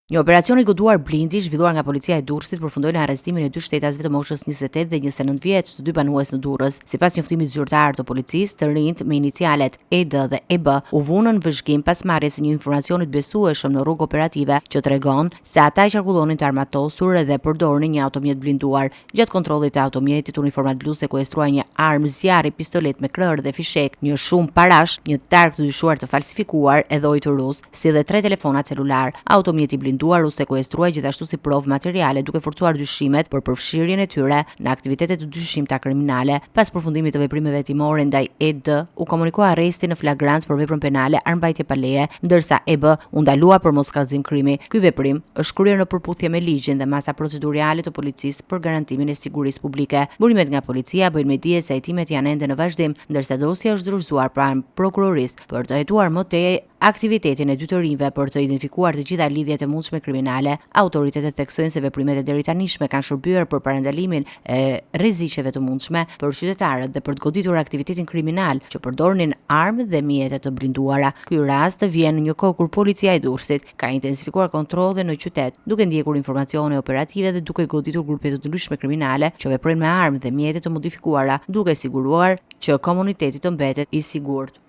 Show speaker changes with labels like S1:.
S1: Një operacion i goduar blindi zhvilluar nga policia e Durrësit përfundoi në arrestimin e dy shtetasve të moshës 28 dhe 29 vjeç, të dy banues në Durrës. Sipas njoftimit zyrtar të policisë, të rinjt me inicialet ED dhe EB u vunën në vëzhgim pas marrjes së një informacioni të besueshëm në rrugë operative që tregon se ata qarkullonin të armatosur dhe përdornin një automjet blinduar. Gjatë kontrollit të automjetit, uniformat blu sekuestruan një armë zjarri, pistolet me krër dhe fishek, një shumë parash, një targ të dyshuar të falsifikuar e dhojtë rus, si dhe 3 telefona celular. Automjeti u sekuestruar gjithashtu si provë materiale, duke forcuar dyshimet për përfshirjen e tyre në aktivitete të dyshimta kriminale. Pas përfundimit të veprimeve hetimore ndaj ED, u komunikua arresti në flagrancë për veprën penale armbajtje pa leje, ndërsa EB u ndalua për moskallëzim krimi. Ky veprim është kryer në përputhje me ligjin dhe masa procedurale të policisë për garantimin e sigurisë publike. Burimet nga policia bëjnë me dije se hetimet janë ende në vazhdim, ndërsa dosja është dorëzuar pranë prokurorisë për të hetuar më tej aktivitetin e dy të rinjve për të identifikuar të gjitha lidhjet e mundshme kriminale. Autoritetet theksojnë se veprimet e deritanishme kanë shërbyer për parandalimin e rreziqeve të mundshme për qytetarët dhe për të goditur aktivitetin kriminal që përdornin armë dhe mjete të blinduara. Ky rast vjen në një kohë kur policia e Durrësit ka intensifikuar kontrollet në qytet, duke ndjekur informacione operative dhe duke goditur grupe të ndryshme kriminale që veprojnë me armë dhe mjete të modifikuara, duke siguruar që komuniteti të mbetet i sigurt.